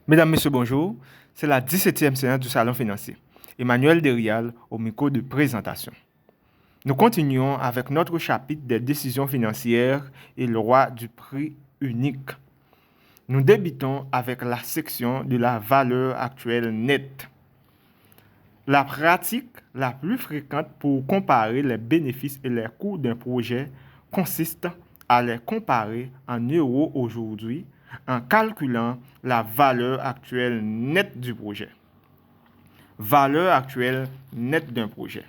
Mesdames, Messieurs, bonjour. C'est la 17e séance du Salon financier. Emmanuel Derial au micro de présentation. Nous continuons avec notre chapitre des décisions financières et le roi du prix unique. Nous débutons avec la section de la valeur actuelle nette. La pratique la plus fréquente pour comparer les bénéfices et les coûts d'un projet consiste à les comparer en euros aujourd'hui en calculant la valeur actuelle nette du projet. Valeur actuelle nette d'un projet.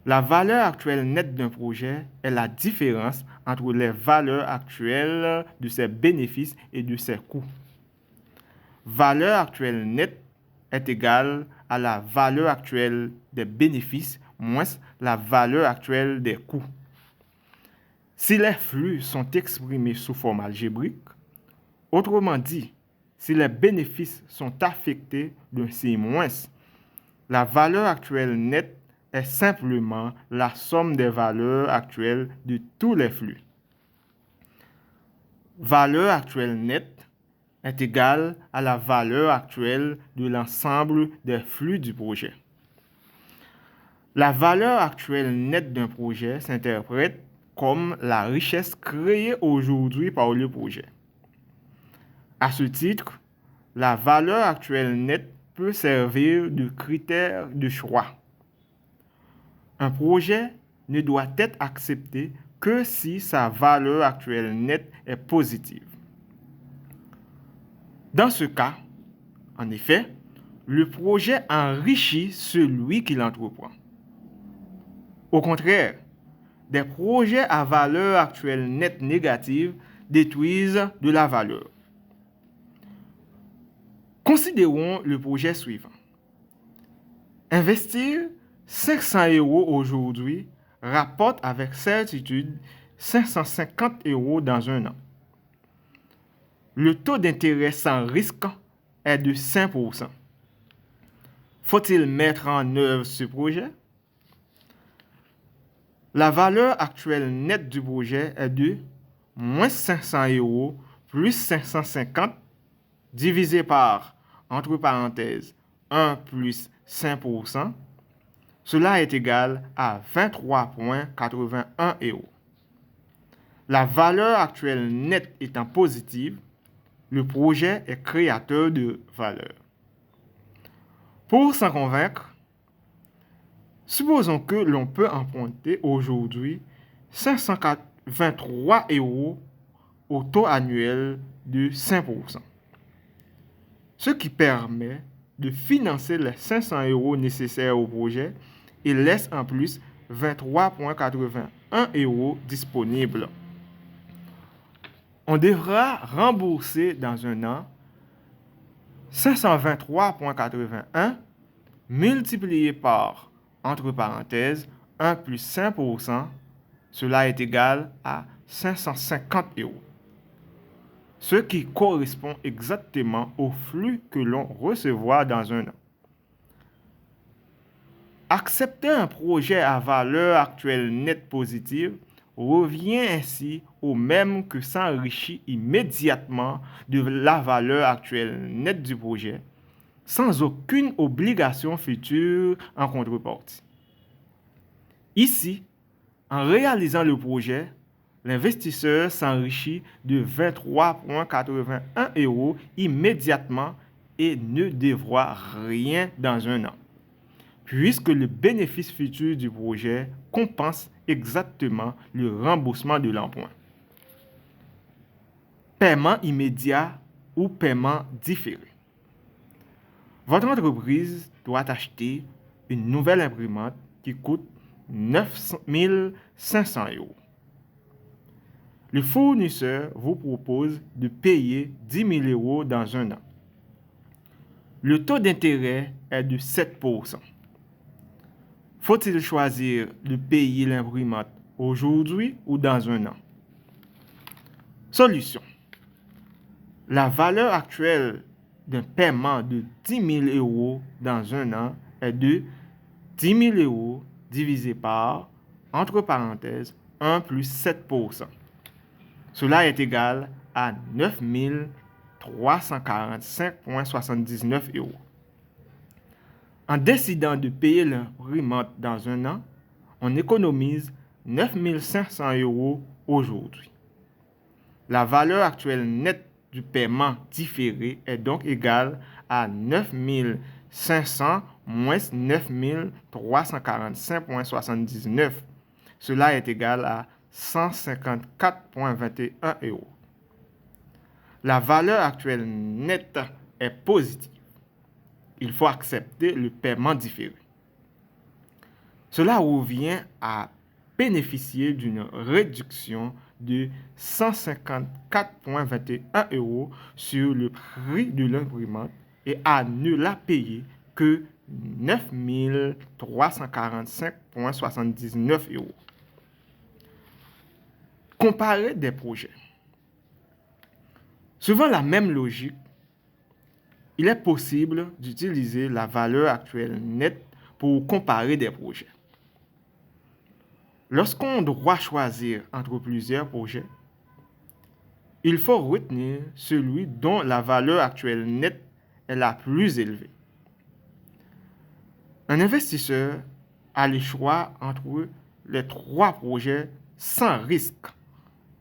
La valeur actuelle nette d'un projet est la différence entre les valeurs actuelles de ses bénéfices et de ses coûts. Valeur actuelle nette est égale à la valeur actuelle des bénéfices moins la valeur actuelle des coûts. Si les flux sont exprimés sous forme algébrique, autrement dit, si les bénéfices sont affectés d'un signe moins, la valeur actuelle nette est simplement la somme des valeurs actuelles de tous les flux. Valeur actuelle nette est égale à la valeur actuelle de l'ensemble des flux du projet. La valeur actuelle nette d'un projet s'interprète comme la richesse créée aujourd'hui par le projet. À ce titre, la valeur actuelle nette peut servir de critère de choix. Un projet ne doit être accepté que si sa valeur actuelle nette est positive. Dans ce cas, en effet, le projet enrichit celui qui l'entreprend. Au contraire, des projets à valeur actuelle nette négative détruisent de la valeur. Considérons le projet suivant. Investir 500 € aujourd'hui rapporte avec certitude 550 € dans un an. Le taux d'intérêt sans risque est de 5%. Faut-il mettre en œuvre ce projet? La valeur actuelle nette du projet est de moins 500 € plus 550 divisé par, entre parenthèses, 1 plus 5%. Cela est égal à 23,81 €. La valeur actuelle nette étant positive, le projet est créateur de valeur. Pour s'en convaincre, supposons que l'on peut emprunter aujourd'hui 523 € au taux annuel de 5%, ce qui permet de financer les 500 € nécessaires au projet et laisse en plus 23,81 € disponibles. On devra rembourser dans un an 523,81 multiplié par, entre parenthèses, 1 plus 5%, cela est égal à 550 €, ce qui correspond exactement au flux que l'on recevra dans un an. Accepter un projet à valeur actuelle nette positive revient ainsi au même que s'enrichir immédiatement de la valeur actuelle nette du projet, sans aucune obligation future en contrepartie. Ici, en réalisant le projet, l'investisseur s'enrichit de 23,81 € immédiatement et ne devra rien dans un an, puisque le bénéfice futur du projet compense exactement le remboursement de l'emprunt. Paiement immédiat ou paiement différé. Votre entreprise doit acheter une nouvelle imprimante qui coûte 9 500 €. Le fournisseur vous propose de payer 10 000 € dans un an. Le taux d'intérêt est de 7%. Faut-il choisir de payer l'imprimante aujourd'hui ou dans un an? Solution. La valeur actuelle d'un paiement de 10 000 € dans un an est de 10 000 € divisé par, entre parenthèses, 1 plus 7%. Cela est égal à 9 345,79 euros. En décidant de payer l'imprimante dans un an, on économise 9 500 euros aujourd'hui. La valeur actuelle nette du paiement différé est donc égale à 9 500 moins 9 345,79. Cela est égal à 154,21 euros. La valeur actuelle nette est positive. Il faut accepter le paiement différé. Cela revient à bénéficier d'une réduction de 154,21 euros sur le prix de l'imprimante et à ne la payer que 9 345,79 euros. Comparer des projets. Suivant la même logique, il est possible d'utiliser la valeur actuelle nette pour comparer des projets. Lorsqu'on doit choisir entre plusieurs projets, il faut retenir celui dont la valeur actuelle nette est la plus élevée. Un investisseur a le choix entre les 3 projets sans risque,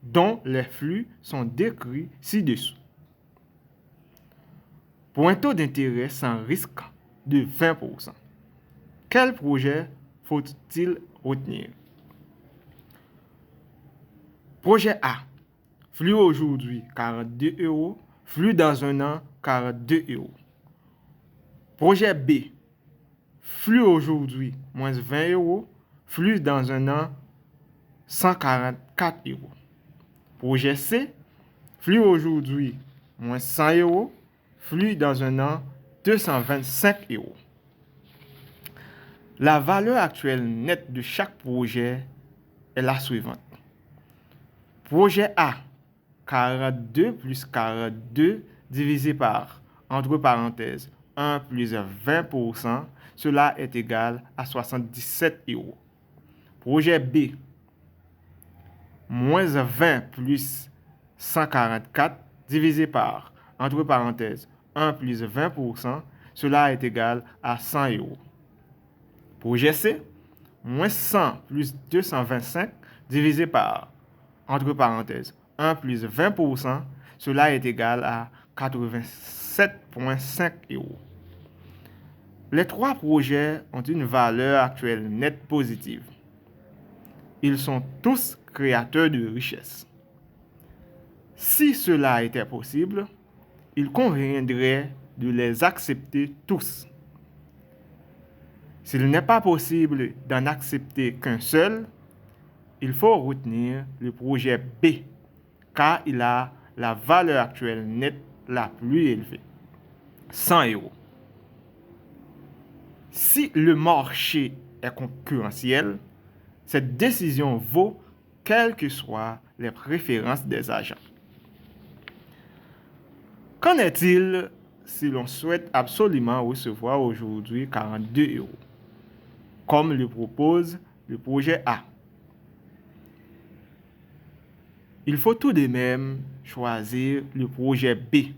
dont les flux sont décrits ci-dessous. Pour un taux d'intérêt sans risque de 20%, quel projet faut-il retenir? Projet A, flux aujourd'hui 42 euros, flux dans un an 42 euros. Projet B, flux aujourd'hui moins 20 euros, flux dans un an 144 euros. Projet C, flux aujourd'hui moins 100 euros, flux dans un an 225 euros. La valeur actuelle nette de chaque projet est la suivante. Projet A, 42 plus 42 divisé par, entre parenthèses, 1 plus 20%, cela est égal à 77 euros. Projet B, moins 20 plus 144 divisé par, entre parenthèses, 1 plus 20%, cela est égal à 100 euros. Projet C, moins 100 plus 225 divisé par, entre parenthèses, 1 plus 20%, cela est égal à 87,5 euros. Les 3 projets ont une valeur actuelle nette positive. Ils sont tous créateurs de richesse. Si cela était possible, il conviendrait de les accepter tous. S'il n'est pas possible d'en accepter qu'un seul, il faut retenir le projet B, car il a la valeur actuelle nette la plus élevée, 100 euros. Si le marché est concurrentiel, cette décision vaut quelles que soient les préférences des agents. Qu'en est-il si l'on souhaite absolument recevoir aujourd'hui 42 euros, comme le propose le projet A? Il faut tout de même choisir le projet B,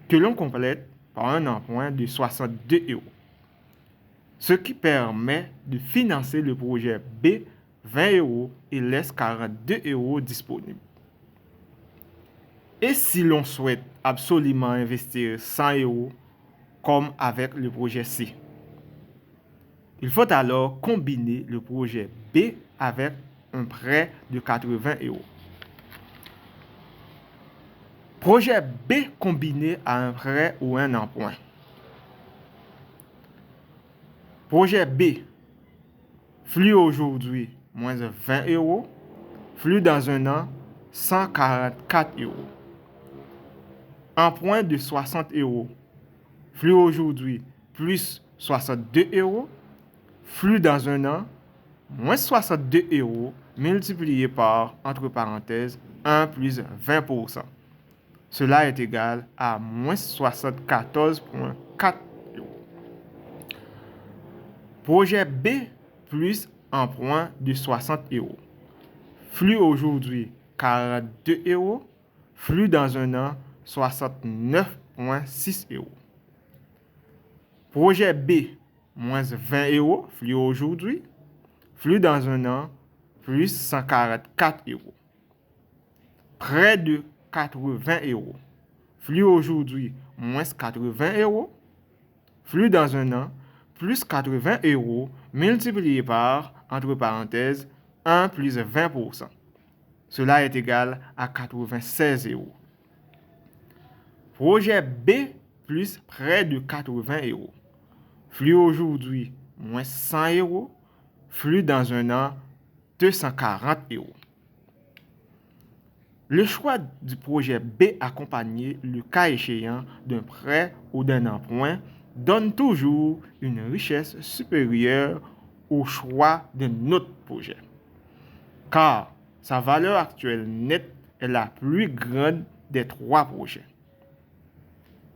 que l'on complète par un emprunt de 62 euros, ce qui permet de financer le projet B 20 euros et laisse 42 euros disponibles. Et si l'on souhaite absolument investir 100 euros, comme avec le projet C, il faut alors combiner le projet B avec un prêt de 80 euros. Projet B combiné à un prêt ou un emprunt. Projet B, flux aujourd'hui, moins 20 euros, flux dans un an, 144 euros. Emprunt de 60 euros, flux aujourd'hui, plus 62 euros, flux dans un an, moins 62 euros, multiplié par, entre parenthèses, 1 plus 20%. Cela est égal à moins 74,4 euros. Projet B plus emprunt de 60 euros. Flux aujourd'hui, 42 euros. Flux dans un an, 69,6 euros. Projet B, moins 20 euros, flux aujourd'hui. Flux dans un an, plus 144 euros. Près de 80 euros. Flux aujourd'hui, moins 80 euros. Flux dans un an, plus 80 euros, multiplié par, entre parenthèses, 1 plus 20%. Cela est égal à 96 euros. Projet B plus près de 80 euros. Flux aujourd'hui, moins 100 euros. Flux dans un an, 240 euros. Le choix du projet B accompagné, le cas échéant, d'un prêt ou d'un emprunt, donne toujours une richesse supérieure au choix d'un autre projet. Car sa valeur actuelle nette est la plus grande des trois projets.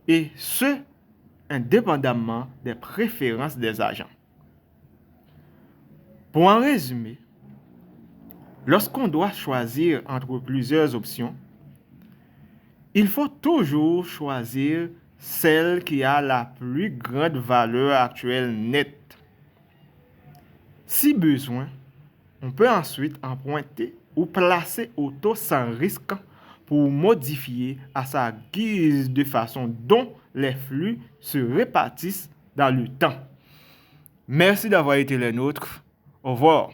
Et ce, indépendamment des préférences des agents. Pour en résumer, lorsqu'on doit choisir entre plusieurs options, il faut toujours choisir celle qui a la plus grande valeur actuelle nette. Si besoin, on peut ensuite emprunter ou placer au taux sans risque pour modifier à sa guise de façon dont les flux se répartissent dans le temps. Merci d'avoir été les nôtres. Au revoir.